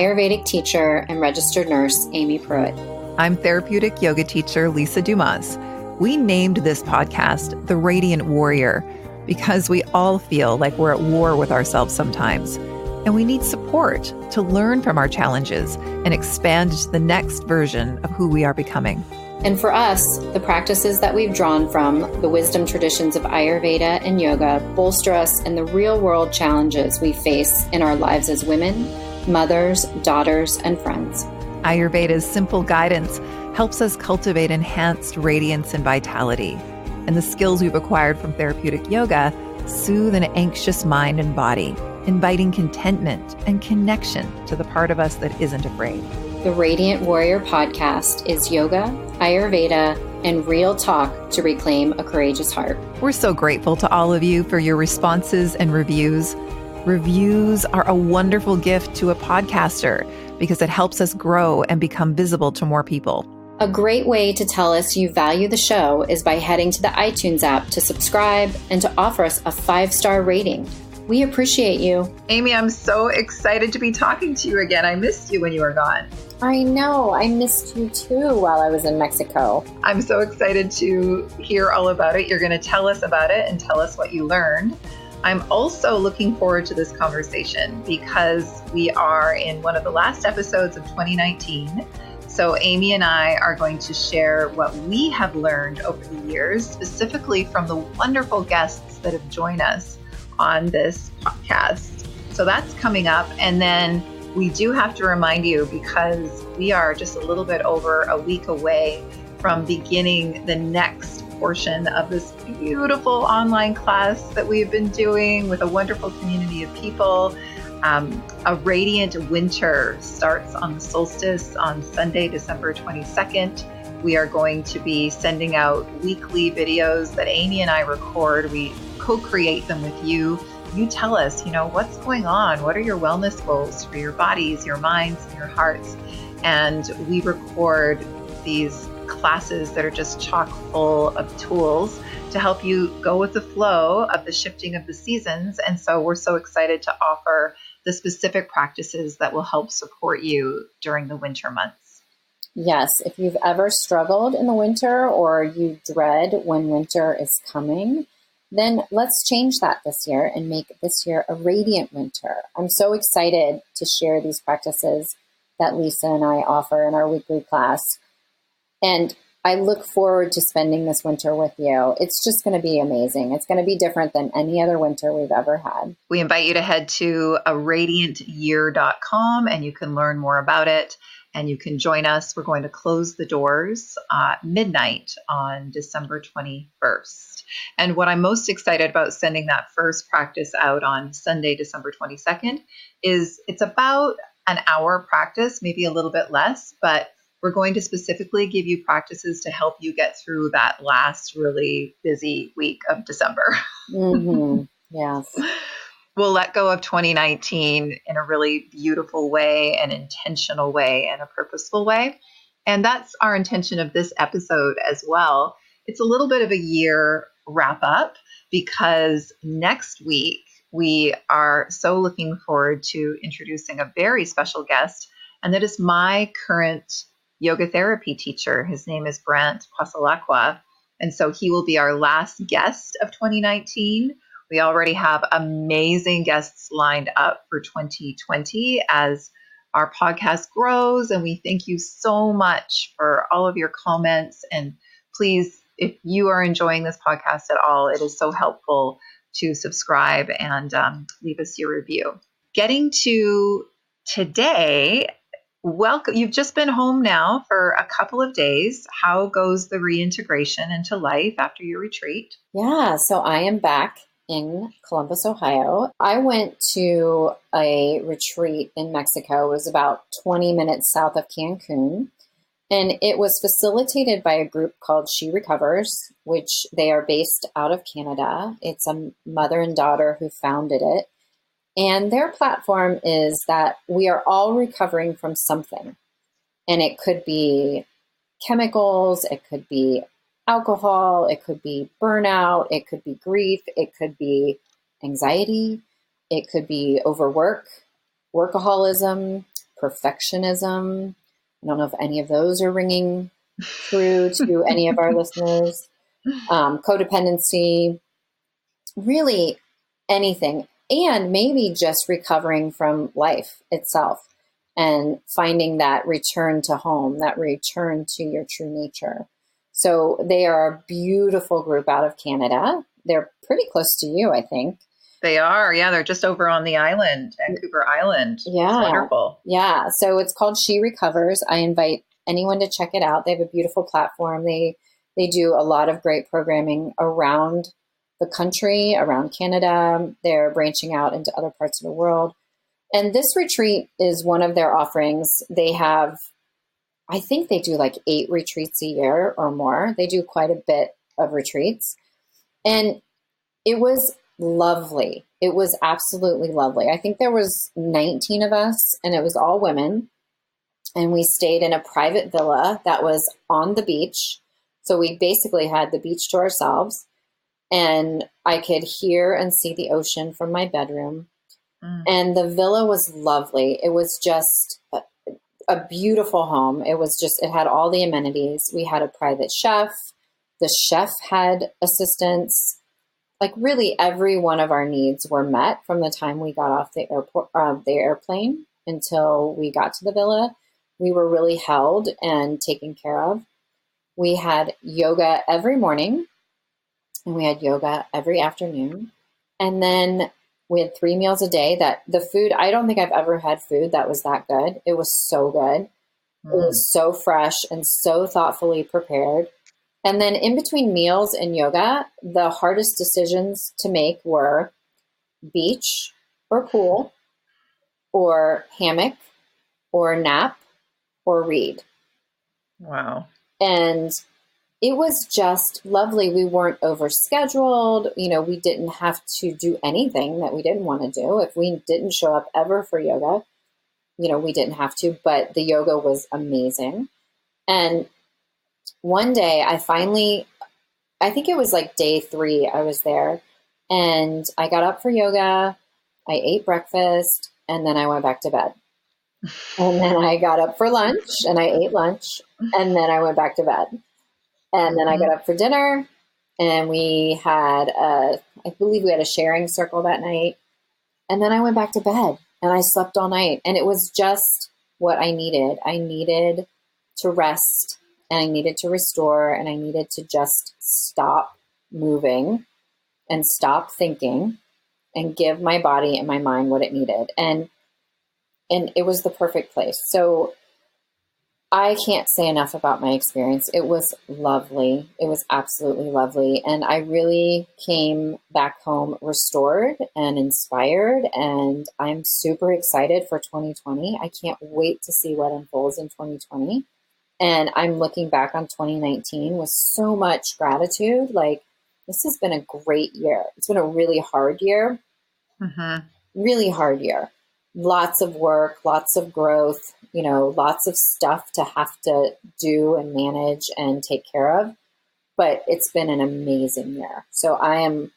Ayurvedic teacher and registered nurse, Aimee Pruitt. I'm therapeutic yoga teacher, Lisa Dumas. We named this podcast The Radiant Warrior because we all feel like we're at war with ourselves sometimes, and we need support to learn from our challenges and expand to the next version of who we are becoming. And for us, the practices that we've drawn from the wisdom traditions of Ayurveda and yoga bolster us in the real-world challenges we face in our lives as women, mothers, daughters, and friends. Ayurveda's simple guidance helps us cultivate enhanced radiance and vitality. And the skills we've acquired from therapeutic yoga soothe an anxious mind and body, inviting contentment and connection to the part of us that isn't afraid. The Radiant Warrior podcast is yoga, Ayurveda, and real talk to reclaim a courageous heart. We're so grateful to all of you for your responses and reviews. Reviews are a wonderful gift to a podcaster because it helps us grow and become visible to more people. A great way to tell us you value the show is by heading to the iTunes app to subscribe and to offer us a 5-star rating. We appreciate you. Aimee, I'm so excited to be talking to you again. I missed you when you were gone. I know. I missed you too while I was in Mexico. I'm so excited to hear all about it. You're going to tell us about it and tell us what you learned. I'm also looking forward to this conversation because we are in one of the last episodes of 2019. So Aimee and I are going to share what we have learned over the years, specifically from the wonderful guests that have joined us on this podcast. So that's coming up. And then we do have to remind you, because we are just a little bit over a week away from beginning the next portion of this beautiful online class that we've been doing with a wonderful community of people. A Radiant Winter starts on the solstice on Sunday, December 22nd. We are going to be sending out weekly videos that Aimee and I record. We co-create them with you. You tell us, what's going on? What are your wellness goals for your bodies, your minds, and your hearts? And we record these classes that are just chock full of tools to help you go with the flow of the shifting of the seasons. And so we're so excited to offer the specific practices that will help support you during the winter months. Yes, if you've ever struggled in the winter or you dread when winter is coming, then let's change that this year and make this year a radiant winter. I'm so excited to share these practices that Lisa and I offer in our weekly class. And I look forward to spending this winter with you. It's just going to be amazing. It's going to be different than any other winter we've ever had. We invite you to head to aradiantyear.com and you can learn more about it. And you can join us. We're going to close the doors midnight on December 21st. And what I'm most excited about sending that first practice out on Sunday, December 22nd, is it's about an hour practice, maybe a little bit less, but we're going to specifically give you practices to help you get through that last really busy week of December. Mm-hmm. Yes. We'll let go of 2019 in a really beautiful way, an intentional way, and a purposeful way. And that's our intention of this episode as well. It's a little bit of a year wrap up because next week we are so looking forward to introducing a very special guest, and that is my current yoga therapy teacher. His name is Brant Pasalakwa. And so he will be our last guest of 2019. We already have amazing guests lined up for 2020 as our podcast grows. And we thank you so much for all of your comments. And please, if you are enjoying this podcast at all, it is so helpful to subscribe and leave us your review. Getting to today, welcome. You've just been home now for a couple of days. How goes the reintegration into life after your retreat? Yeah, so I am back in Columbus, Ohio. I went to a retreat in Mexico. It was about 20 minutes south of Cancun. And it was facilitated by a group called She Recovers, which they are based out of Canada. It's a mother and daughter who founded it. And their platform is that we are all recovering from something. And it could be chemicals, it could be alcohol, it could be burnout, it could be grief, it could be anxiety, it could be overwork, workaholism, perfectionism. I don't know if any of those are ringing true to any of our listeners. Codependency, really anything. And maybe just recovering from life itself and finding that return to home, that return to your true nature. So they are a beautiful group out of Canada. They're pretty close to you, I think. They are. Yeah, they're just over on the island, Vancouver Island. Yeah. It's wonderful. Yeah. So it's called She Recovers. I invite anyone to check it out. They have a beautiful platform. They do a lot of great programming around the country, around Canada. They're branching out into other parts of the world. And this retreat is one of their offerings. They have, I think they do like 8 retreats a year or more. They do quite a bit of retreats. And it was lovely. It was absolutely lovely. I think there was 19 of us, and it was all women. And we stayed in a private villa that was on the beach. So we basically had the beach to ourselves. And I could hear and see the ocean from my bedroom. And the villa was lovely. It was just a beautiful home. It had all the amenities. We had a private chef. The chef had assistants. Like really every one of our needs were met from the time we got off the airplane until we got to the villa. We were really held and taken care of. We had yoga every morning and we had yoga every afternoon. And then we had 3 meals a day. That the food, I don't think I've ever had food that was that good. It was so good. It was so fresh and so thoughtfully prepared. And then in between meals and yoga, the hardest decisions to make were beach or pool or hammock or nap or read. Wow. And it was just lovely. We weren't overscheduled. We didn't have to do anything that we didn't want to do. If we didn't show up ever for yoga, we didn't have to, but the yoga was amazing. And one day I think it was like day 3, I was there and I got up for yoga. I ate breakfast and then I went back to bed. And then I got up for lunch and I ate lunch and then I went back to bed. And then I got up for dinner and I believe we had a sharing circle that night. And then I went back to bed and I slept all night. And it was just what I needed. I needed to rest and I needed to restore and I needed to just stop moving and stop thinking and give my body and my mind what it needed. And it was the perfect place. So I can't say enough about my experience. It was lovely. It was absolutely lovely. And I really came back home restored and inspired. And I'm super excited for 2020. I can't wait to see what unfolds in 2020. And I'm looking back on 2019 with so much gratitude. Like, this has been a great year. It's been a really hard year. Really hard year. Lots of work, lots of growth, lots of stuff to have to do and manage and take care of. But it's been an amazing year. So I am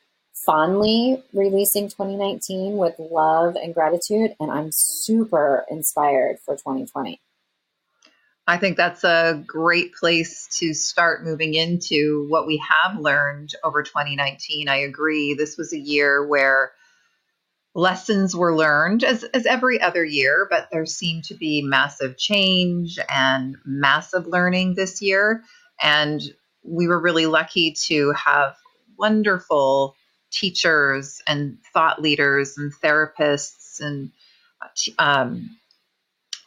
fondly releasing 2019 with love and gratitude. And I'm super inspired for 2020. I think that's a great place to start moving into what we have learned over 2019. I agree. This was a year where lessons were learned as every other year, but there seemed to be massive change and massive learning this year. And we were really lucky to have wonderful teachers and thought leaders and therapists and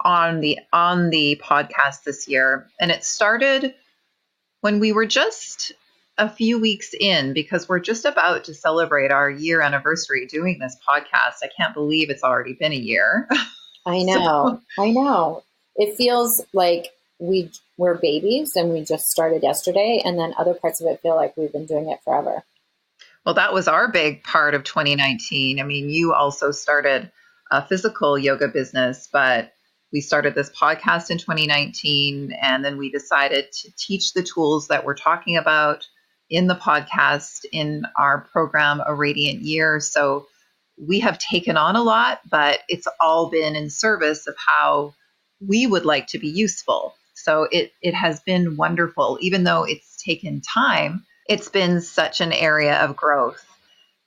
on the podcast this year. And it started when we were just a few weeks in, because we're just about to celebrate our year anniversary doing this podcast. I can't believe it's already been a year. I know. It feels like we're babies and we just started yesterday, and then other parts of it feel like we've been doing it forever. Well, that was our big part of 2019. I mean, you also started a physical yoga business, but we started this podcast in 2019, and then we decided to teach the tools that we're talking about in the podcast in our program, A Radiant Year. So we have taken on a lot, but it's all been in service of how we would like to be useful. So it has been wonderful. Even though it's taken time, it's been such an area of growth.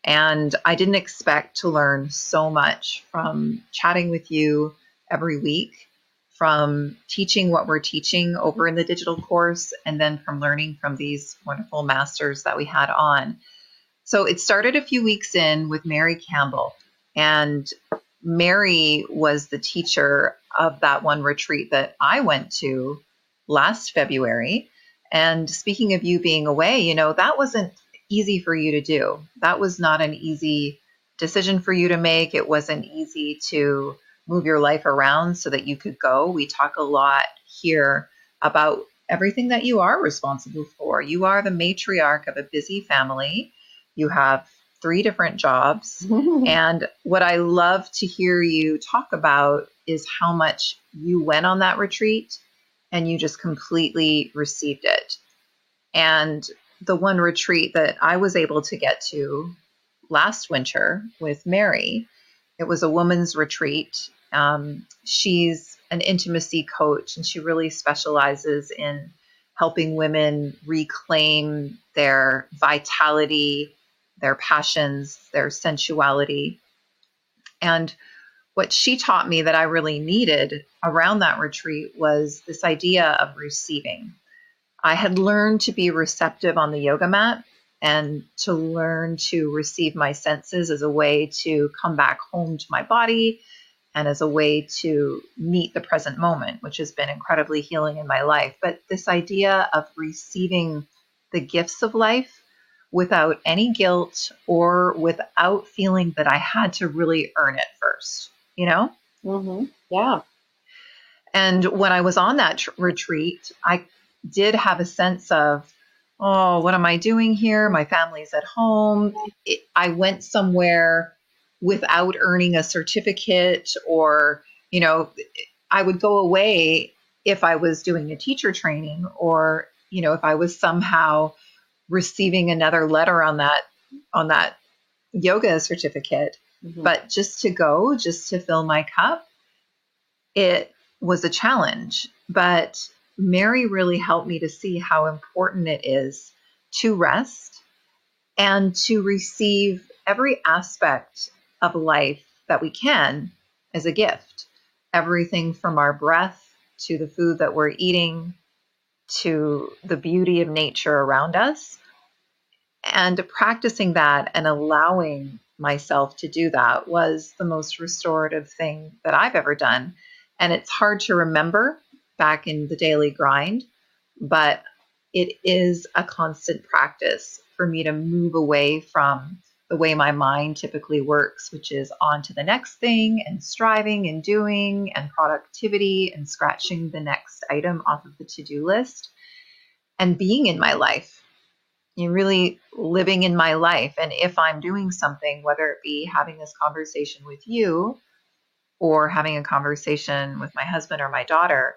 And I didn't expect to learn so much from chatting with you every week, from teaching what we're teaching over in the digital course, and then from learning from these wonderful masters that we had on. So it started a few weeks in with Mary Campbell. And Mary was the teacher of that one retreat that I went to last February. And speaking of you being away, that wasn't easy for you to do. That was not an easy decision for you to make. It wasn't easy to move your life around so that you could go. We talk a lot here about everything that you are responsible for. You are the matriarch of a busy family. You have 3 different jobs. And what I love to hear you talk about is how much you went on that retreat and you just completely received it. And the one retreat that I was able to get to last winter with Mary, it was a woman's retreat. She's an intimacy coach, and she really specializes in helping women reclaim their vitality, their passions, their sensuality. And what she taught me that I really needed around that retreat was this idea of receiving. I had learned to be receptive on the yoga mat and to learn to receive my senses as a way to come back home to my body and as a way to meet the present moment, which has been incredibly healing in my life. But this idea of receiving the gifts of life without any guilt or without feeling that I had to really earn it first, Mm-hmm. Yeah. And when I was on that retreat, I did have a sense of, oh, what am I doing here? My family's at home. I went somewhere without earning a certificate, or, I would go away if I was doing a teacher training, or, if I was somehow receiving another letter on that yoga certificate. Mm-hmm. But just to fill my cup, it was a challenge. But Mary really helped me to see how important it is to rest and to receive every aspect of life that we can as a gift. Everything from our breath to the food that we're eating to the beauty of nature around us. And practicing that and allowing myself to do that was the most restorative thing that I've ever done. And it's hard to remember back in the daily grind, but it is a constant practice for me to move away from the way my mind typically works, which is on to the next thing and striving and doing and productivity and scratching the next item off of the to-do list and being in my life. You're really living in my life. And if I'm doing something, whether it be having this conversation with you or having a conversation with my husband or my daughter,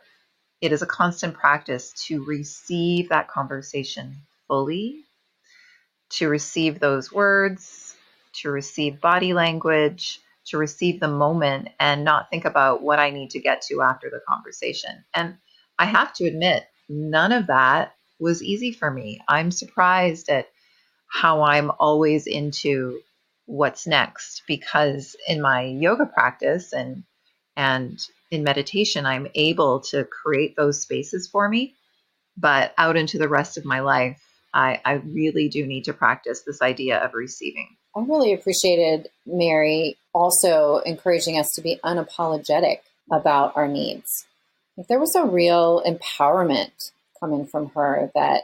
it is a constant practice to receive that conversation fully, to receive those words, to receive body language, to receive the moment and not think about what I need to get to after the conversation. And I have to admit, none of that was easy for me. I'm surprised at how I'm always into what's next, because in my yoga practice and in meditation, I'm able to create those spaces for me. But out into the rest of my life, I really do need to practice this idea of receiving. I really appreciated Mary also encouraging us to be unapologetic about our needs. Like, there was a real empowerment coming from her that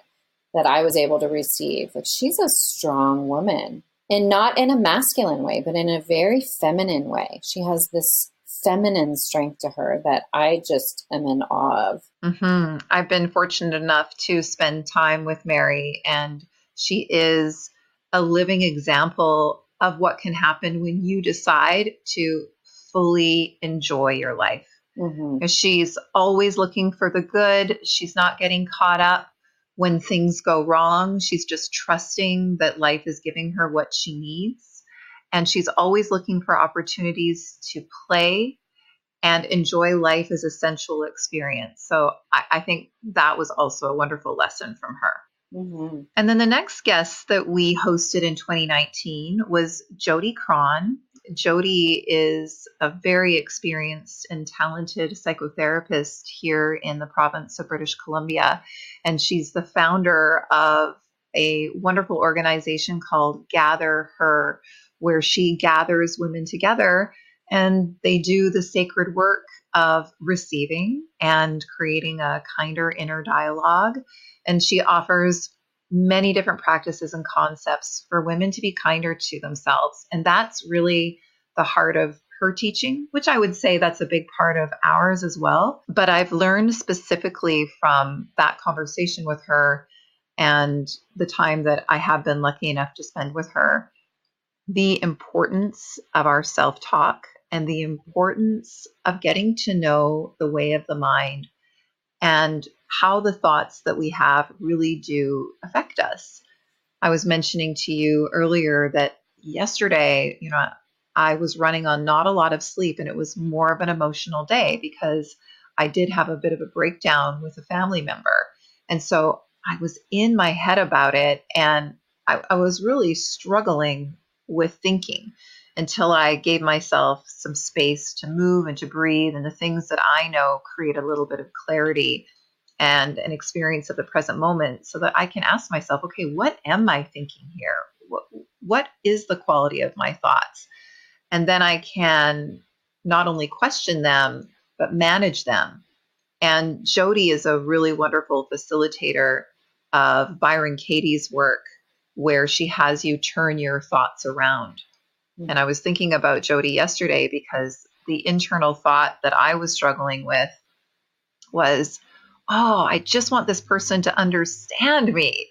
I was able to receive. Like, she's a strong woman, and not in a masculine way, but in a very feminine way. She has this feminine strength to her that I just am in awe of. Mm-hmm. I've been fortunate enough to spend time with Mary, and she is a living example of what can happen when you decide to fully enjoy your life. Mm-hmm. She's always looking for the good. She's not getting caught up when things go wrong. She's just trusting that life is giving her what she needs. And she's always looking for opportunities to play and enjoy life as a sensual experience. So I think that was also a wonderful lesson from her. Mm-hmm. And then the next guest that we hosted in 2019 was Jody Cron. Jody is a very experienced and talented psychotherapist here in the province of British Columbia. And she's the founder of a wonderful organization called Gather Her, where she gathers women together and they do the sacred work of receiving and creating a kinder inner dialogue. And she offers many different practices and concepts for women to be kinder to themselves. And that's really the heart of her teaching, which I would say that's a big part of ours as well. But I've learned specifically from that conversation with her and the time that I have been lucky enough to spend with her, the importance of our self-talk and the importance of getting to know the way of the mind and how the thoughts that we have really do affect us. I was mentioning to you earlier that yesterday, I was running on not a lot of sleep, and it was more of an emotional day because I did have a bit of a breakdown with a family member. And so I was in my head about it, and I was really struggling with thinking until I gave myself some space to move and to breathe, and the things that I know create a little bit of clarity and an experience of the present moment so that I can ask myself, okay, what am I thinking here? What is the quality of my thoughts? And then I can not only question them, but manage them. And Jody is a really wonderful facilitator of Byron Katie's work, where she has you turn your thoughts around. And I was thinking about Jody yesterday because the internal thought that I was struggling with was, oh, I just want this person to understand me.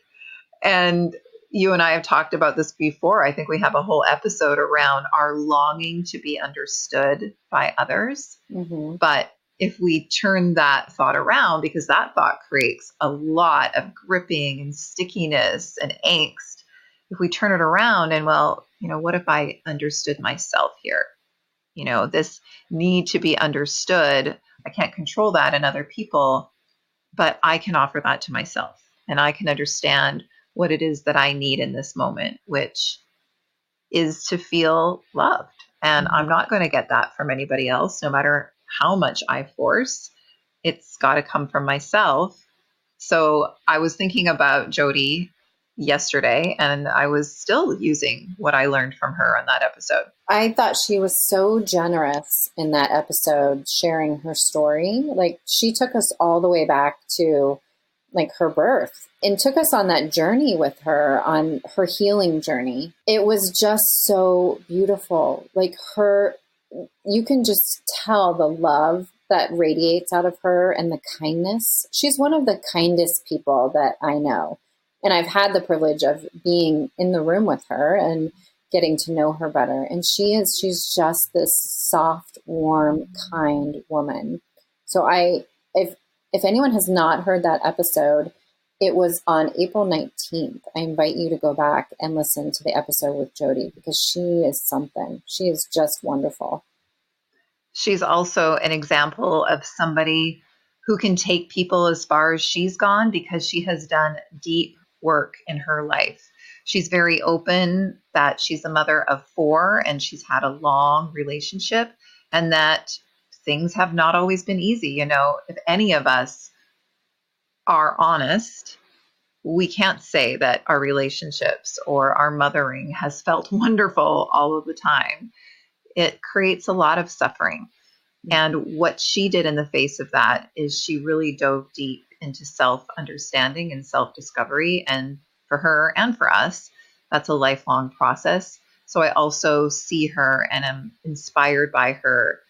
And you and I have talked about this before. I think we have a whole episode around our longing to be understood by others. Mm-hmm. But if we turn that thought around, because that thought creates a lot of gripping and stickiness and angst, if we turn it around and, well, what if I understood myself here? This need to be understood, I can't control that in other people, but I can offer that to myself, and I can understand what it is that I need in this moment, which is to feel loved. And I'm not going to get that from anybody else, no matter how much I force. It's got to come from myself. So I was thinking about Jody yesterday, and I was still using what I learned from her on that episode. I thought she was so generous in that episode, sharing her story. Like, she took us all the way back to like her birth and took us on that journey with her, on her healing journey. It was just so beautiful. Like, you can just tell the love that radiates out of her and the kindness. She's one of the kindest people that I know. And I've had the privilege of being in the room with her and getting to know her better. And she's just this soft, warm, kind woman. So if anyone has not heard that episode, it was on April 19th. I invite you to go back and listen to the episode with Jody, because she is something. She is just wonderful. She's also an example of somebody who can take people as far as she's gone, because she has done deep work in her life. She's very open that she's a mother of 4 and she's had a long relationship, and that things have not always been easy. If any of us are honest, we can't say that our relationships or our mothering has felt wonderful all of the time. It creates a lot of suffering. And what she did in the face of that is she really dove deep into self-understanding and self-discovery. And for her and for us, that's a lifelong process. So I also see her and am inspired by her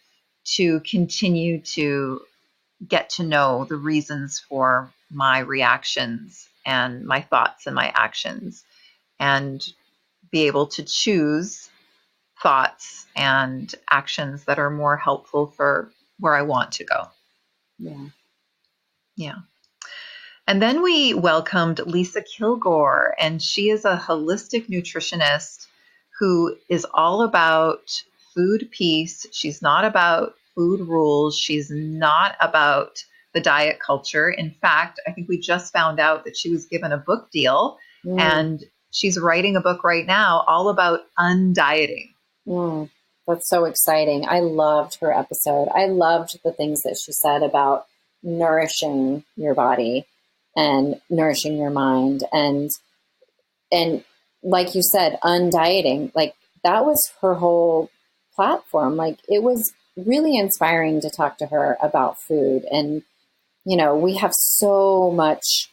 to continue to get to know the reasons for my reactions and my thoughts and my actions, and be able to choose thoughts and actions that are more helpful for where I want to go. Yeah. And then we welcomed Lisa Kilgore, and she is a holistic nutritionist who is all about food peace. She's not about food rules. She's not about the diet culture. In fact, I think we just found out that she was given a book deal Mm, and she's writing a book right now all about undieting. mm. That's so exciting. I loved her episode. I loved the things that she said about nourishing your body and nourishing your mind and like you said, undieting. Like that was her whole platform. Like it was really inspiring to talk to her about food. And, we have so much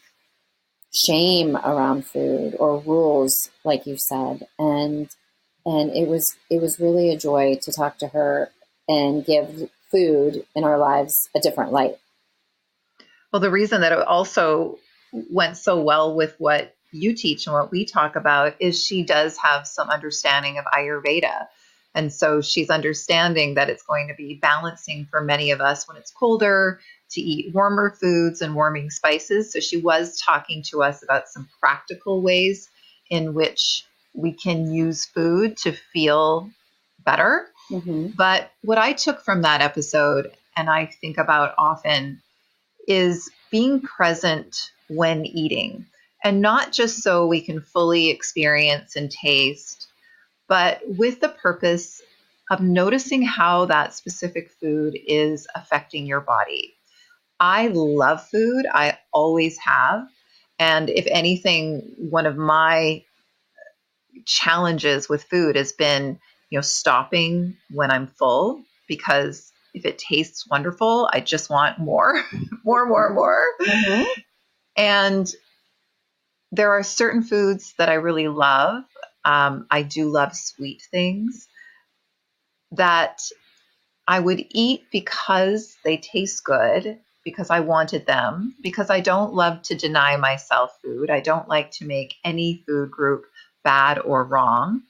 shame around food or rules, like you said. And it was really a joy to talk to her and give food in our lives a different light. Well, the reason that it also went so well with what you teach and what we talk about is she does have some understanding of Ayurveda. And so she's understanding that it's going to be balancing for many of us when it's colder to eat warmer foods and warming spices. So she was talking to us about some practical ways in which we can use food to feel better. Mm-hmm. But what I took from that episode, and I think about often, is being present when eating. And not just so we can fully experience and taste, but with the purpose of noticing how that specific food is affecting your body. I love food. I always have. And if anything, one of my challenges with food has been, stopping when I'm full, because if it tastes wonderful, I just want more, more. Mm-hmm. And there are certain foods that I really love. I do love sweet things that I would eat because they taste good, because I wanted them, because I don't love to deny myself food. I don't like to make any food group bad or wrong.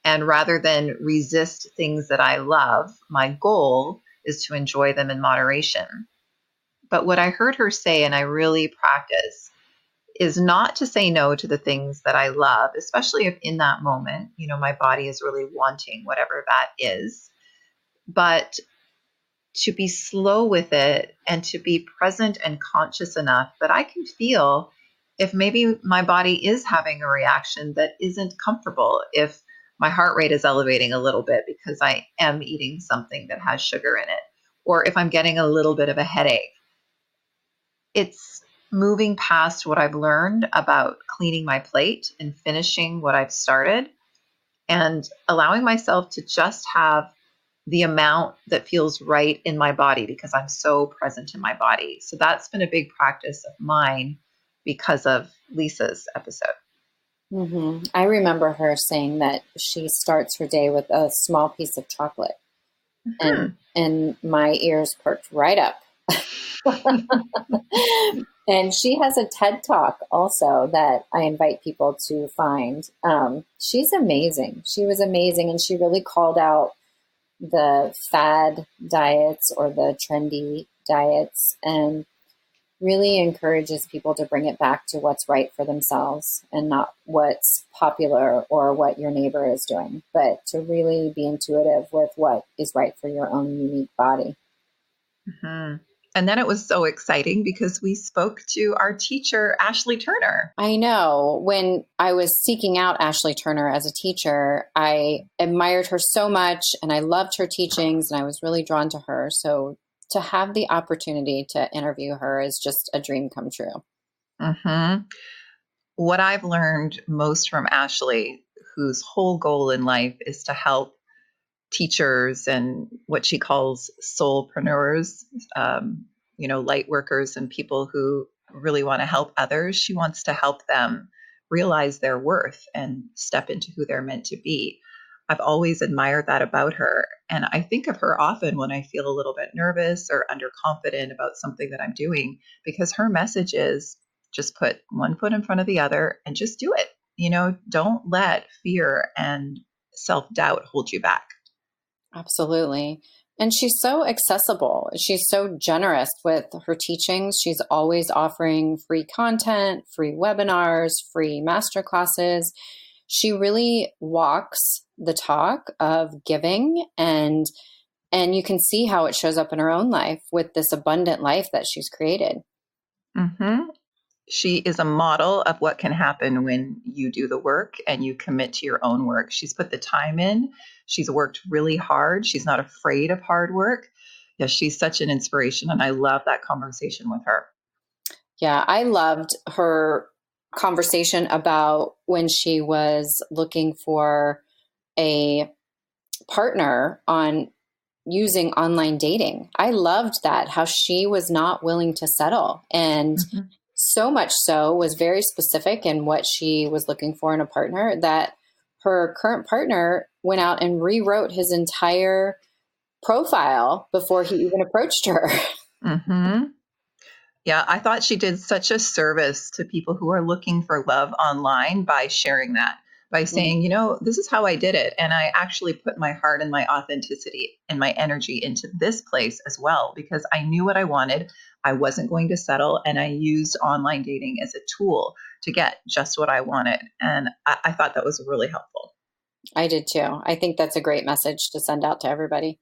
And rather than resist things that I love, my goal is to enjoy them in moderation. But what I heard her say, and I really practice, is not to say no to the things that I love, especially if in that moment, my body is really wanting whatever that is, but to be slow with it and to be present and conscious enough that I can feel if maybe my body is having a reaction that isn't comfortable, if my heart rate is elevating a little bit because I am eating something that has sugar in it, or if I'm getting a little bit of a headache. It's moving past what I've learned about cleaning my plate and finishing what I've started and allowing myself to just have the amount that feels right in my body because I'm so present in my body. So that's been a big practice of mine because of Lisa's episode. Mm-hmm. I remember her saying that she starts her day with a small piece of chocolate, and Hmm. and my ears perked right up. And she has a TED Talk also that I invite people to find. She's amazing. She was amazing, and she really called out the fad diets or the trendy diets and really encourages people to bring it back to what's right for themselves and not what's popular or what your neighbor is doing, but to really be intuitive with what is right for your own unique body. Mm-hmm. And then it was so exciting because we spoke to our teacher, Ashley Turner. I know when I was seeking out Ashley Turner as a teacher, I admired her so much and I loved her teachings and I was really drawn to her. So to have the opportunity to interview her is just a dream come true. Mm-hmm. What I've learned most from Ashley, whose whole goal in life is to help teachers and what she calls soulpreneurs, light workers and people who really want to help others. She wants to help them realize their worth and step into who they're meant to be. I've always admired that about her. And I think of her often when I feel a little bit nervous or underconfident about something that I'm doing, because her message is just put one foot in front of the other and just do it. Don't let fear and self doubt hold you back. Absolutely. And she's so accessible. She's so generous with her teachings. She's always offering free content, free webinars, free masterclasses. She really walks the talk of giving and And you can see how it shows up in her own life with this abundant life that she's created. Mm-hmm. She is a model of what can happen when you do the work and you commit to your own work. She's put the time in. She's worked really hard. She's not afraid of hard work. Yeah, she's such an inspiration. And I love that conversation with her. Yeah, I loved her conversation about when she was looking for a partner on using online dating. I loved that, how she was not willing to settle. And Mm-hmm. so much so was very specific in what she was looking for in a partner that her current partner went out and rewrote his entire profile before he even approached her. Mm-hmm. Yeah, I thought she did such a service to people who are looking for love online by sharing that, by saying, this is how I did it. And I actually put my heart and my authenticity and my energy into this place as well, because I knew what I wanted. I wasn't going to settle. And I used online dating as a tool to get just what I wanted. And I thought that was really helpful. I did too. I think that's a great message to send out to everybody.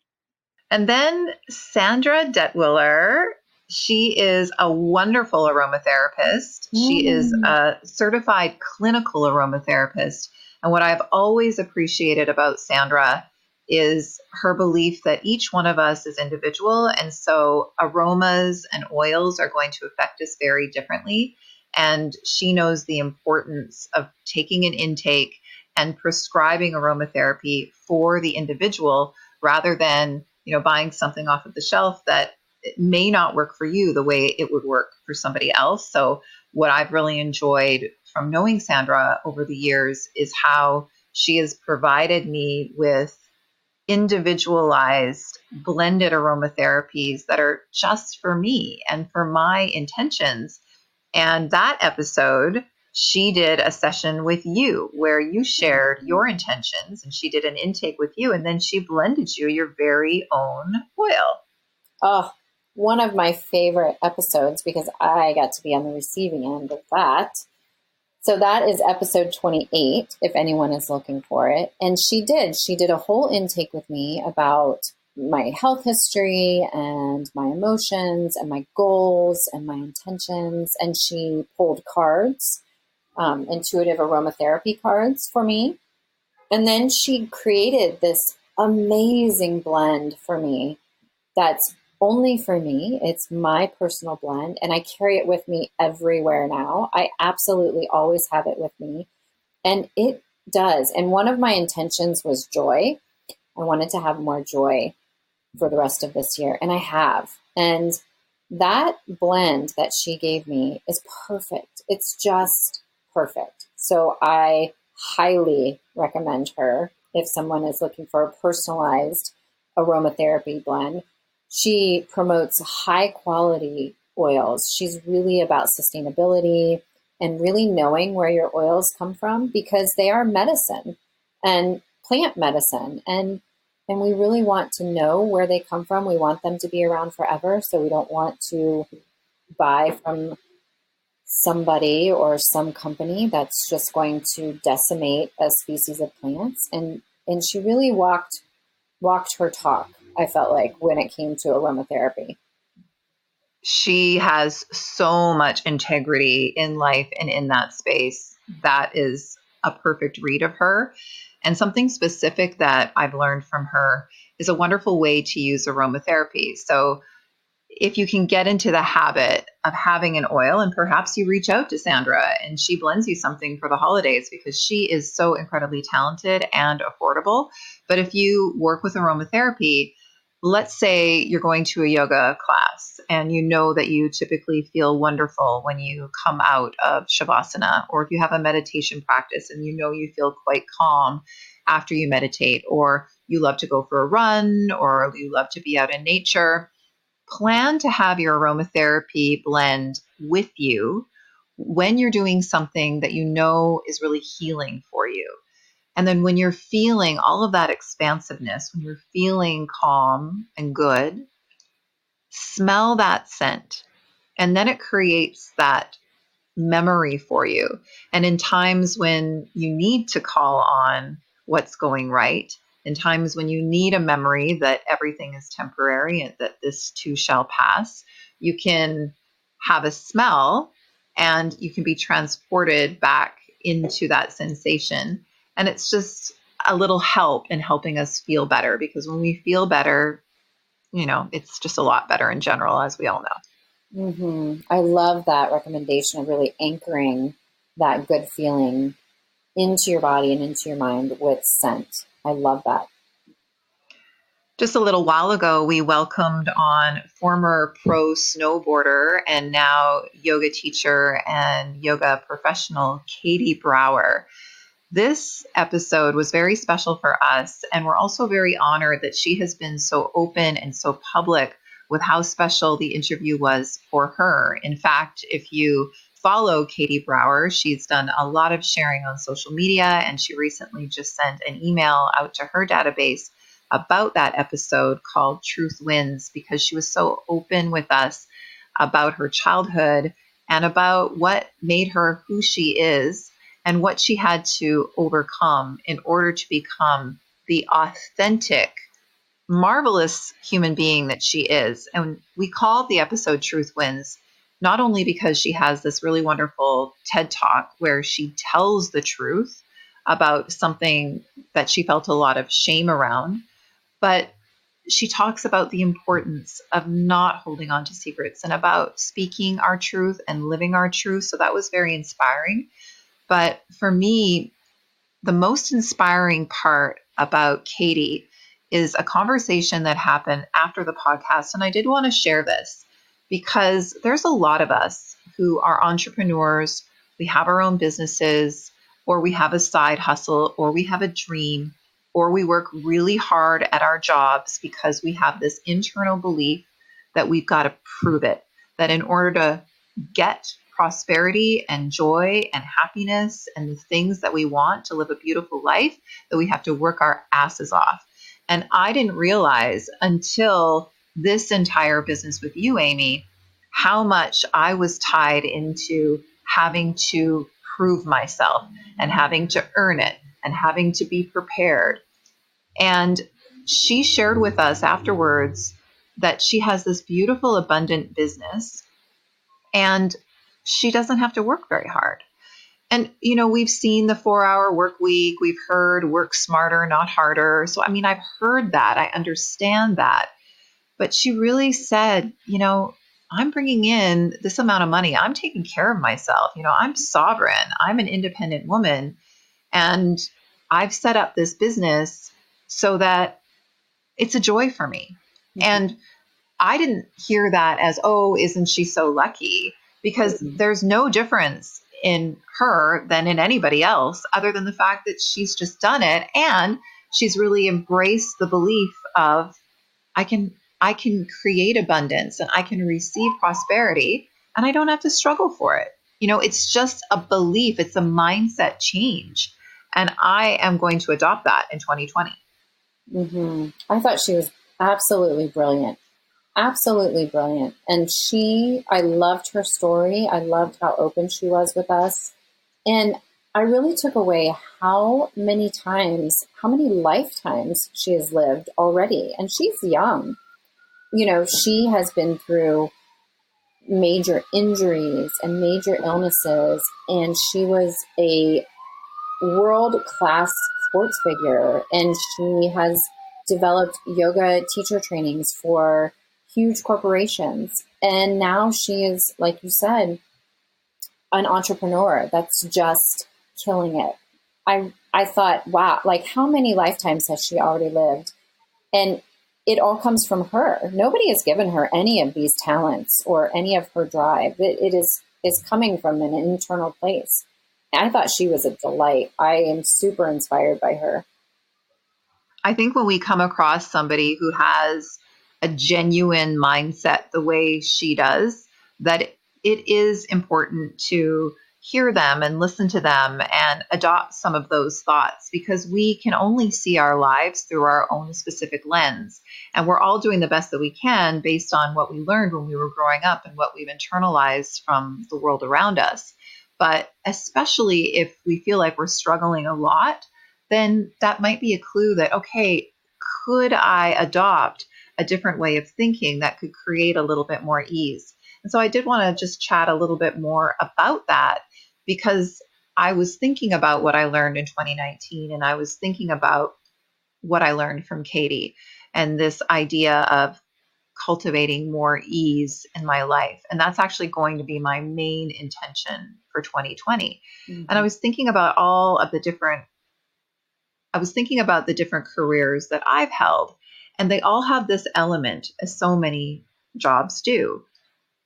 And then Sandra Detwiller, she is a wonderful aromatherapist. She is a certified clinical aromatherapist. And what I've always appreciated about Sandra is her belief that each one of us is individual. And so aromas and oils are going to affect us very differently. And she knows the importance of taking an intake and prescribing aromatherapy for the individual rather than buying something off of the shelf that it may not work for you the way it would work for somebody else. So what I've really enjoyed from knowing Sandra over the years is how she has provided me with individualized blended aromatherapies that are just for me and for my intentions. And that episode, she did a session with you where you shared your intentions and she did an intake with you. And then she blended you your very own oil. Oh, one of my favorite episodes because I got to be on the receiving end of that. So that is episode 28, if anyone is looking for it. And she did a whole intake with me about my health history and my emotions and my goals and my intentions. And she pulled cards, intuitive aromatherapy cards for me. And then she created this amazing blend for me that's only for me. It's my personal blend, and I carry it with me everywhere now. I absolutely always have it with me, and it does. And one of my intentions was joy. I wanted to have more joy for the rest of this year, and I have. And that blend that she gave me is perfect. It's just perfect. So I highly recommend her if someone is looking for a personalized aromatherapy blend. She promotes high quality oils. She's really about sustainability and really knowing where your oils come from because they are medicine and plant medicine. And we really want to know where they come from. We want them to be around forever. So we don't want to buy from somebody or some company that's just going to decimate a species of plants. And she really walked her talk, I felt like, when it came to aromatherapy. She has so much integrity in life and in that space. That is a perfect read of her. And something specific that I've learned from her is a wonderful way to use aromatherapy. So if you can get into the habit of having an oil and perhaps you reach out to Sandra and she blends you something for the holidays because she is so incredibly talented and affordable. But if you work with aromatherapy, let's say you're going to a yoga class and you know that you typically feel wonderful when you come out of Shavasana, or if you have a meditation practice and you know you feel quite calm after you meditate, or you love to go for a run, or you love to be out in nature, plan to have your aromatherapy blend with you when you're doing something that you know is really healing for you. And then when you're feeling all of that expansiveness, when you're feeling calm and good, smell that scent. And then it creates that memory for you. And in times when you need to call on what's going right, in times when you need a memory that everything is temporary and that this too shall pass, you can have a smell and you can be transported back into that sensation. And it's just a little help in helping us feel better, because when we feel better, it's just a lot better in general, as we all know. I love that recommendation of really anchoring that good feeling into your body and into your mind with scent. I love that. Just a little while ago, we welcomed on former pro snowboarder and now yoga teacher and yoga professional, Katie Brower. This episode was very special for us, and we're also very honored that she has been so open and so public with how special the interview was for her. In fact, if you follow Katie Brower, she's done a lot of sharing on social media, and she recently just sent an email out to her database about that episode called Truth Wins, because she was so open with us about her childhood and about what made her who she is and what she had to overcome in order to become the authentic, marvelous human being that she is. And we called the episode Truth Wins, not only because she has this really wonderful TED Talk where she tells the truth about something that she felt a lot of shame around, but she talks about the importance of not holding on to secrets and about speaking our truth and living our truth. So that was very inspiring. But for me, the most inspiring part about Katie is a conversation that happened after the podcast. And I did want to share this because there's a lot of us who are entrepreneurs. We have our own businesses, or we have a side hustle, or we have a dream, or we work really hard at our jobs because we have this internal belief that we've got to prove it, that in order to get prosperity and joy and happiness and the things that we want to live a beautiful life, that we have to work our asses off. And I didn't realize until this entire business with you, Aimee, how much I was tied into having to prove myself and having to earn it and having to be prepared. And she shared with us afterwards that she has this beautiful, abundant business and she doesn't have to work very hard. And, we've seen the 4-hour work week. We've heard work smarter, not harder. So, I've heard that. I understand that. But she really said, I'm bringing in this amount of money. I'm taking care of myself. I'm sovereign. I'm an independent woman. And I've set up this business so that it's a joy for me. Mm-hmm. And I didn't hear that as, oh, isn't she so lucky? Because there's no difference in her than in anybody else other than the fact that she's just done it. And she's really embraced the belief of I can create abundance and I can receive prosperity and I don't have to struggle for it. It's just a belief. It's a mindset change. And I am going to adopt that in 2020. Mm-hmm. I thought she was absolutely brilliant. Absolutely brilliant. And I loved her story. I loved how open she was with us. And I really took away how many lifetimes she has lived already. And she's young. She has been through major injuries and major illnesses. And she was a world-class sports figure. And she has developed yoga teacher trainings for huge corporations. And now she is, like you said, an entrepreneur that's just killing it. I thought, wow, like how many lifetimes has she already lived? And it all comes from her. Nobody has given her any of these talents or any of her drive. It is coming from an internal place. I thought she was a delight. I am super inspired by her. I think when we come across somebody who has a genuine mindset the way she does, that it is important to hear them and listen to them and adopt some of those thoughts, because we can only see our lives through our own specific lens. And we're all doing the best that we can based on what we learned when we were growing up and what we've internalized from the world around us. But especially if we feel like we're struggling a lot, then that might be a clue that, okay, could I adopt a different way of thinking that could create a little bit more ease? And so I did want to just chat a little bit more about that, because I was thinking about what I learned in 2019, and I was thinking about what I learned from Katie and this idea of cultivating more ease in my life. And that's actually going to be my main intention for 2020. Mm-hmm. And I was thinking about the different careers that I've held, and they all have this element, as so many jobs do,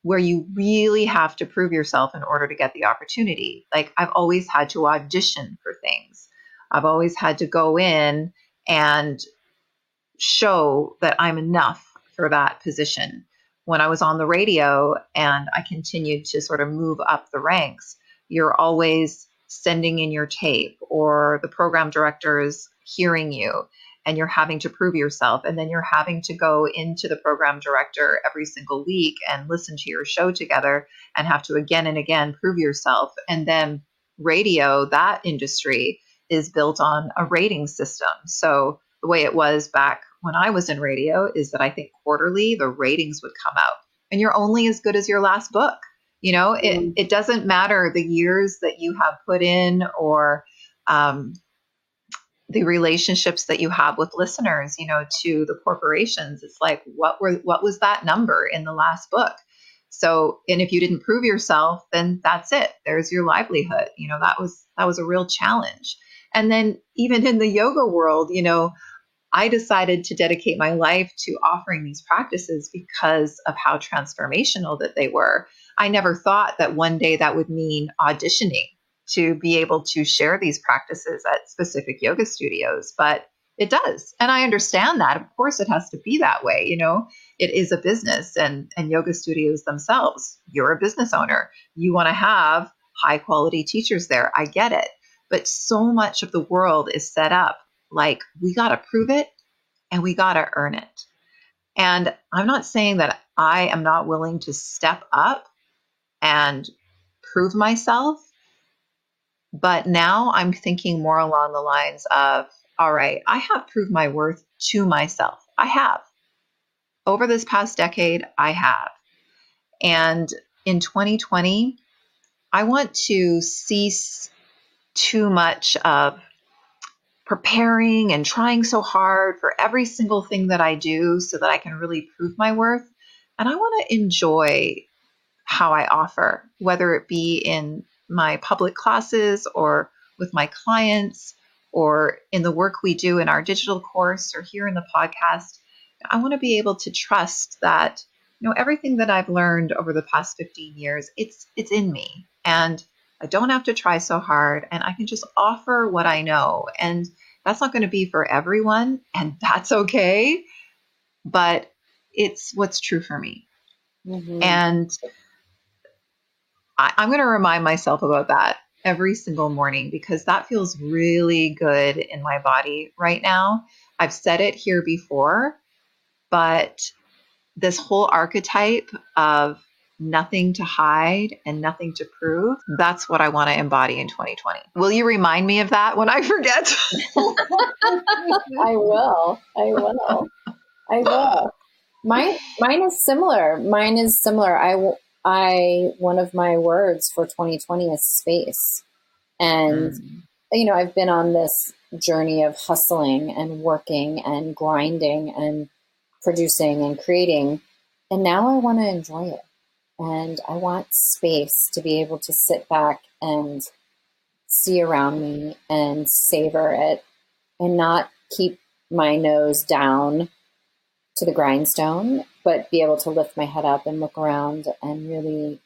where you really have to prove yourself in order to get the opportunity. Like, I've always had to audition for things. I've always had to go in and show that I'm enough for that position. When I was on the radio and I continued to sort of move up the ranks, you're always sending in your tape, or the program director is hearing you and you're having to prove yourself. And then you're having to go into the program director every single week and listen to your show together and have to again and again prove yourself. And then radio, that industry, is built on a rating system. So the way it was back when I was in radio is that I think quarterly the ratings would come out, and you're only as good as your last book. You know, it doesn't matter the years that you have put in, or the relationships that you have with listeners, you know, to the corporations. It's like, what was that number in the last book? So, and if you didn't prove yourself, then that's it. There's your livelihood. You know, that was a real challenge. And then even in the yoga world, you know, I decided to dedicate my life to offering these practices because of how transformational that they were. I never thought that one day that would mean auditioning to be able to share these practices at specific yoga studios, but it does. And I understand that. Of course, it has to be that way. You know, it is a business, and yoga studios themselves, you're a business owner. You want to have high quality teachers there. I get it. But so much of the world is set up like, we got to prove it and we got to earn it. And I'm not saying that I am not willing to step up and prove myself, but now I'm thinking more along the lines of, all right, I have proved my worth to myself. I have. Over this past decade, I have. And in 2020, I want to cease too much of preparing and trying so hard for every single thing that I do so that I can really prove my worth. And I want to enjoy how I offer, whether it be in my public classes or with my clients or in the work we do in our digital course or here in the podcast. I want to be able to trust that, you know, everything that I've learned over the past 15 years, it's in me. And I don't have to try so hard, and I can just offer what I know. And that's not going to be for everyone, and that's okay. But it's what's true for me. Mm-hmm. And I'm going to remind myself about that every single morning, because that feels really good in my body right now. I've said it here before, but this whole archetype of nothing to hide and nothing to prove, that's what I want to embody in 2020. Will you remind me of that when I forget? I will. Mine is similar. One of my words for 2020 is space. And, you know, I've been on this journey of hustling and working and grinding and producing and creating. And now I want to enjoy it. And I want space to be able to sit back and see around me and savor it and not keep my nose down to the grindstone, but be able to lift my head up and look around and really,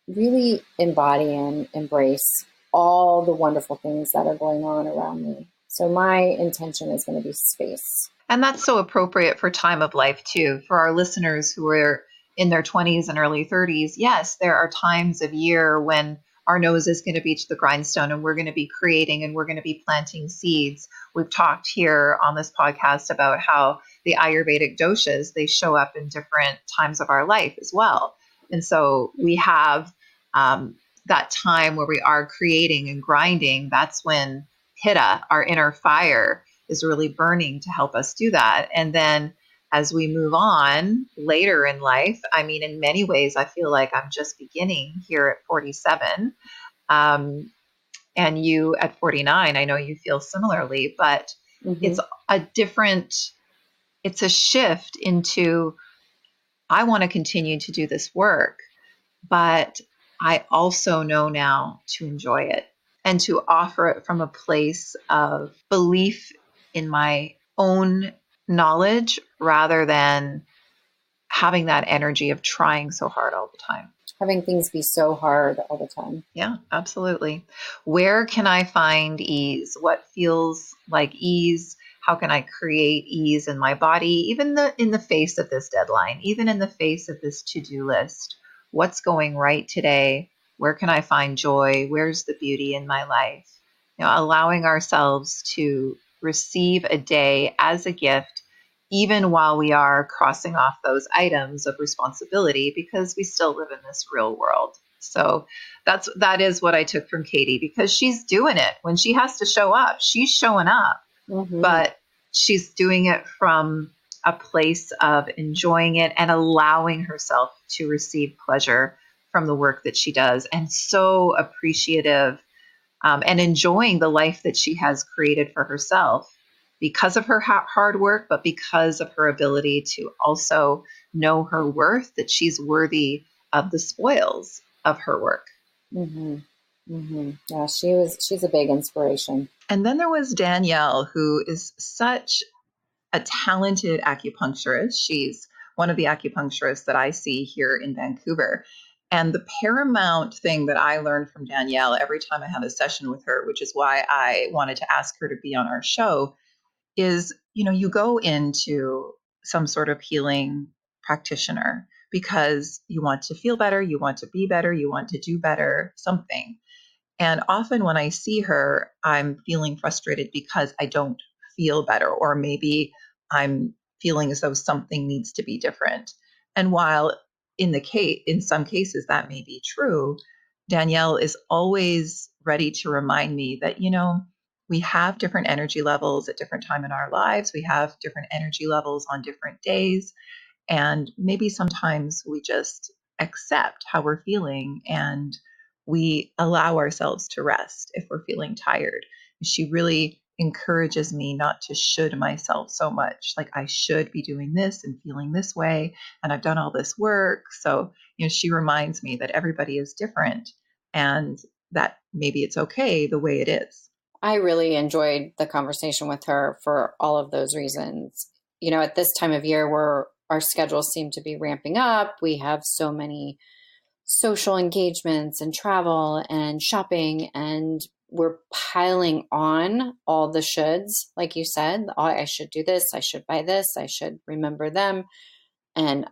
really embody and embrace all the wonderful things that are going on around me. So my intention is going to be space. And that's so appropriate for time of life too. For our listeners who are in their 20s and early 30s, yes, there are times of year when our nose is going to be to the grindstone and we're going to be creating and we're going to be planting seeds. We've talked here on this podcast about how the Ayurvedic doshas, they show up in different times of our life as well. And so we have that time where we are creating and grinding. That's when pitta, our inner fire, is really burning to help us do that. And then as we move on later in life, I mean, in many ways, I feel like I'm just beginning here at 47. And you at 49, I know you feel similarly, but it's a different, it's a shift into, I want to continue to do this work, but I also know now to enjoy it and to offer it from a place of belief in my own knowledge rather than having that energy of trying so hard all the time. Having things be so hard all the time. Yeah, absolutely. Where can I find ease? What feels like ease? How can I create ease in my body, even in the face of this deadline, even in the face of this to-do list? What's going right today? Where can I find joy? Where's the beauty in my life? Allowing ourselves to receive a day as a gift, even while we are crossing off those items of responsibility, because we still live in this real world. So that is what I took from Katie, because she's doing it. When she has to show up, she's showing up, but she's doing it from a place of enjoying it and allowing herself to receive pleasure from the work that she does, and so appreciative and enjoying the life that she has created for herself because of her hard work, but because of her ability to also know her worth, that she's worthy of the spoils of her work. Yeah, she's a big inspiration. And then there was Danielle, who is such a talented acupuncturist. She's one of the acupuncturists that I see here in Vancouver. And the paramount thing that I learned from Danielle every time I have a session with her, which is why I wanted to ask her to be on our show, is, you go into some sort of healing practitioner because you want to feel better, you want to be better, you want to do better, something. And often when I see her, I'm feeling frustrated because I don't feel better, or maybe I'm feeling as though something needs to be different. And while in some cases that may be true, Danielle is always ready to remind me that, we have different energy levels at different time in our lives. We have different energy levels on different days. And maybe sometimes we just accept how we're feeling and we allow ourselves to rest if we're feeling tired. She really encourages me not to should myself so much. Like, I should be doing this and feeling this way, and I've done all this work. So, she reminds me that everybody is different and that maybe it's okay the way it is. I really enjoyed the conversation with her for all of those reasons. At this time of year where our schedules seem to be ramping up, we have so many social engagements and travel and shopping, and we're piling on all the shoulds. Like you said, oh, I should do this, I should buy this, I should remember them. And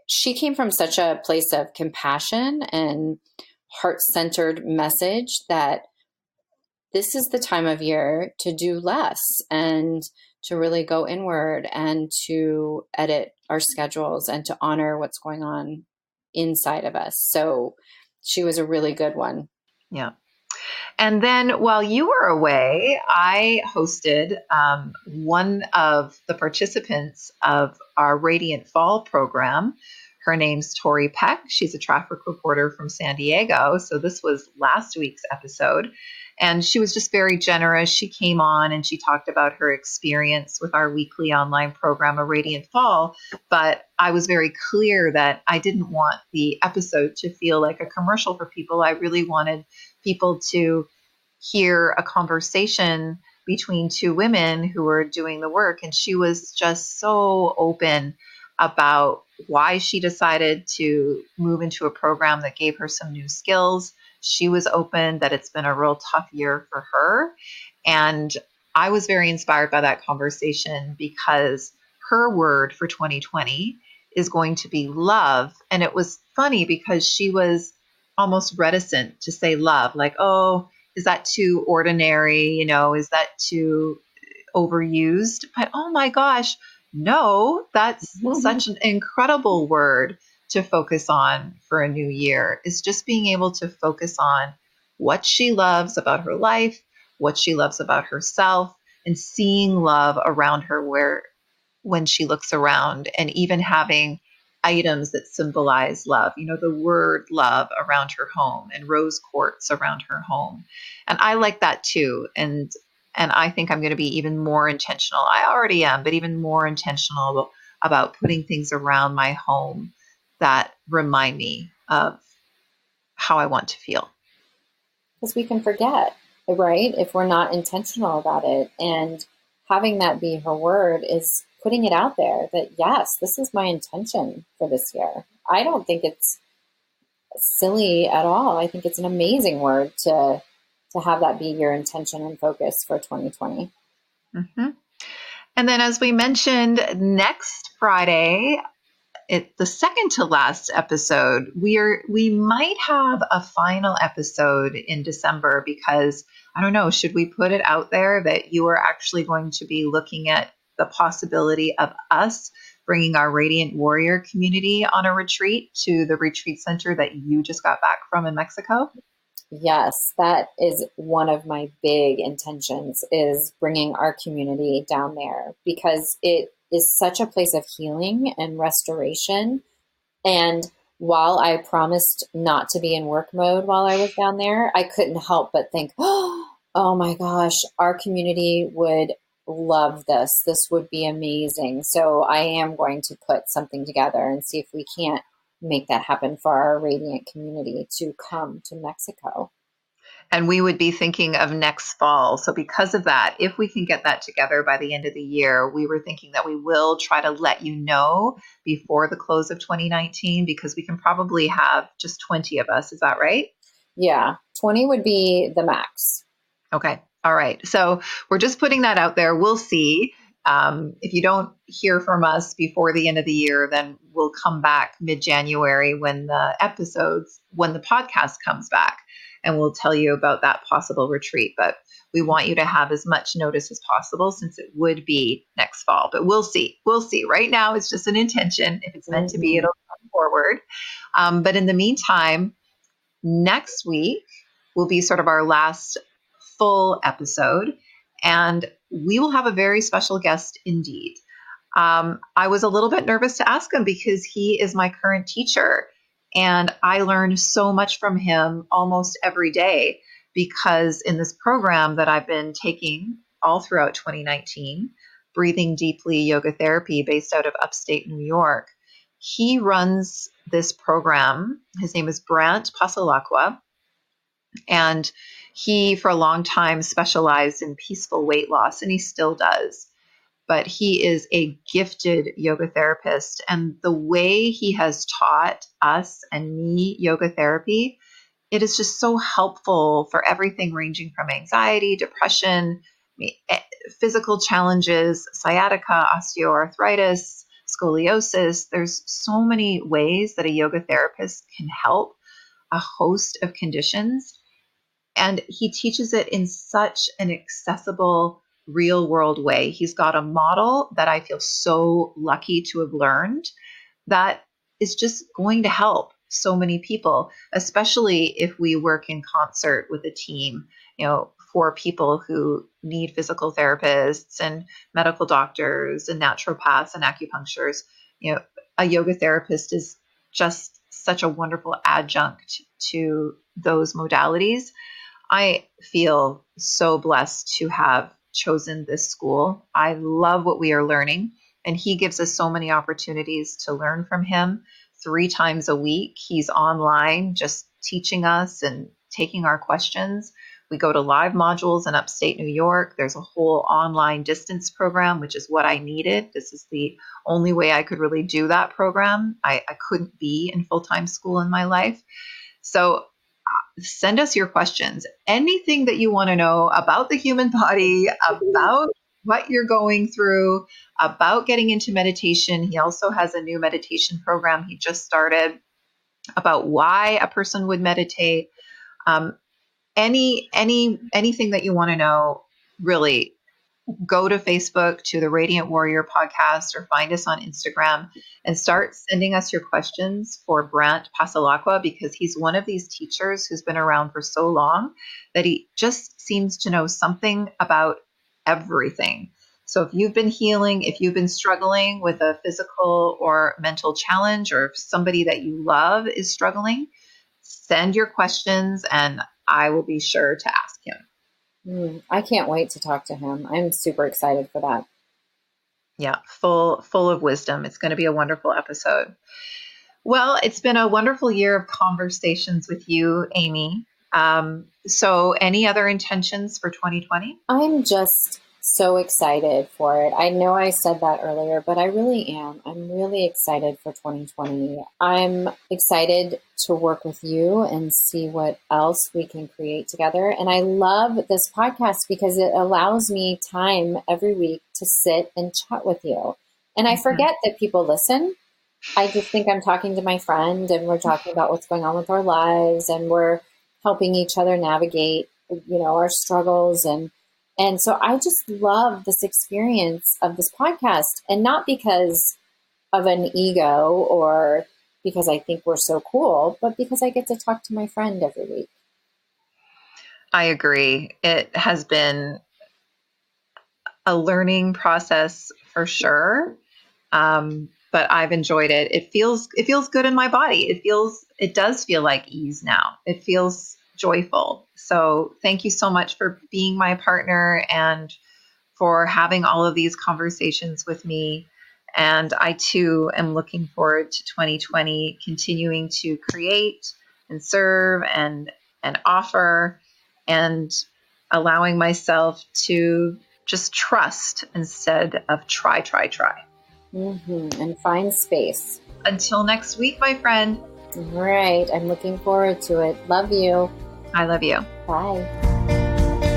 she came from such a place of compassion and heart-centered message that this is the time of year to do less and to really go inward and to edit our schedules and to honor what's going on inside of us. So she was a really good one. Yeah. And then while you were away, I hosted one of the participants of our Radiant Fall program. Her name's Tori Peck. She's a traffic reporter from San Diego. So this was last week's episode. And she was just very generous. She came on and she talked about her experience with our weekly online program, A Radiant Fall. But I was very clear that I didn't want the episode to feel like a commercial for people. I really wanted people to hear a conversation between two women who were doing the work. And she was just so open about why she decided to move into a program that gave her some new skills. She was open that it's been a real tough year for her. And I was very inspired by that conversation because her word for 2020 is going to be love. And it was funny because she was almost reticent to say love, like, oh, is that too ordinary? Is that too overused? But oh my gosh, no, that's such an incredible word to focus on for a new year, is just being able to focus on what she loves about her life, what she loves about herself, and seeing love around her when she looks around, and even having items that symbolize love, the word love around her home and rose quartz around her home. And I like that too. And I think I'm going to be even more intentional. I already am, but even more intentional about putting things around my home that remind me of how I want to feel. Because we can forget, right? If we're not intentional about it. And having that be her word is putting it out there that, yes, this is my intention for this year. I don't think it's silly at all. I think it's an amazing word to have that be your intention and focus for 2020. Mm-hmm. And then, as we mentioned, next Friday, the second to last episode, we might have a final episode in December, because I don't know, should we put it out there that you are actually going to be looking at the possibility of us bringing our Radiant Warrior community on a retreat to the retreat center that you just got back from in Mexico? Yes, that is one of my big intentions, is bringing our community down there, because it is such a place of healing and restoration. And while I promised not to be in work mode while I was down there, I couldn't help but think, oh my gosh, our community would love this. This would be amazing. So I am going to put something together and see if we can't make that happen for our Radiant community to come to Mexico. And we would be thinking of next fall. So because of that, if we can get that together by the end of the year, we were thinking that we will try to let you know before the close of 2019, because we can probably have just 20 of us. Is that right? Yeah, 20 would be the max. Okay. All right. So we're just putting that out there. We'll see. If you don't hear from us before the end of the year, then we'll come back mid-January when the podcast comes back, and we'll tell you about that possible retreat. But we want you to have as much notice as possible, since it would be next fall. But we'll see. We'll see. Right now, it's just an intention. If it's meant to be, it'll come forward. But in the meantime, next week will be sort of our last full episode, and we will have a very special guest indeed. I was a little bit nervous to ask him, because he is my current teacher, and I learned so much from him almost every day, because in this program that I've been taking all throughout 2019, Breathing Deeply Yoga Therapy, based out of upstate New York, he runs this program. His name is Brant Pasalakwa, and he, for a long time, specialized in peaceful weight loss, and he still does. But he is a gifted yoga therapist. And the way he has taught us and me yoga therapy, it is just so helpful for everything ranging from anxiety, depression, physical challenges, sciatica, osteoarthritis, scoliosis. There's so many ways that a yoga therapist can help a host of conditions. And he teaches it in such an accessible, real world way. He's got a model that I feel so lucky to have learned, that is just going to help so many people, especially if we work in concert with a team, for people who need physical therapists and medical doctors and naturopaths and acupuncturists. A yoga therapist is just such a wonderful adjunct to those modalities. I feel so blessed to have chosen this school. I love what we are learning, and he gives us so many opportunities to learn from him. 3 times a week, he's online just teaching us and taking our questions. We go to live modules in upstate New York. There's a whole online distance program, which is what I needed. This is the only way I could really do that program. I couldn't be in full-time school in my life. So send us your questions. Anything that you want to know about the human body, about what you're going through, about getting into meditation. He also has a new meditation program he just started about why a person would meditate. Anything that you want to know, really, go to Facebook to the Radiant Warrior podcast or find us on Instagram and start sending us your questions for Brant Pasalacqua, because he's one of these teachers who's been around for so long that he just seems to know something about everything. So if you've been healing, if you've been struggling with a physical or mental challenge, or if somebody that you love is struggling, send your questions and I will be sure to ask him. I can't wait to talk to him. I'm super excited for that. Yeah, full of wisdom. It's going to be a wonderful episode. Well, it's been a wonderful year of conversations with you, Aimee. So any other intentions for 2020? I'm just so excited for it. I know I said that earlier, but I really am. I'm really excited for 2020. I'm excited to work with you and see what else we can create together. And I love this podcast because it allows me time every week to sit and chat with you. And I forget that people listen. I just think I'm talking to my friend and we're talking about what's going on with our lives and we're helping each other navigate, our struggles. And so I just love this experience of this podcast, and not because of an ego or because I think we're so cool, but because I get to talk to my friend every week. I agree. It has been a learning process for sure. But I've enjoyed it. It feels good in my body. It does feel like ease now. It feels joyful. So thank you so much for being my partner and for having all of these conversations with me. And I too am looking forward to 2020, continuing to create and serve and offer, and allowing myself to just trust instead of try. And find space. Until next week, my friend. All right. I'm looking forward to it. Love you. I love you. Bye.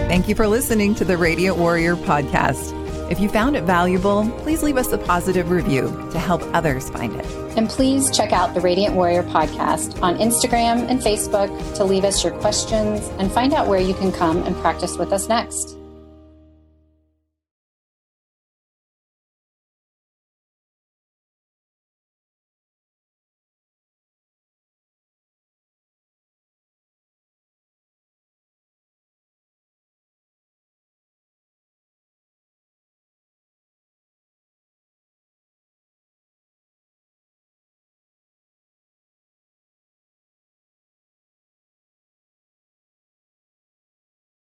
Thank you for listening to the Radiant Warrior podcast. If you found it valuable, please leave us a positive review to help others find it. And please check out the Radiant Warrior podcast on Instagram and Facebook to leave us your questions and find out where you can come and practice with us next.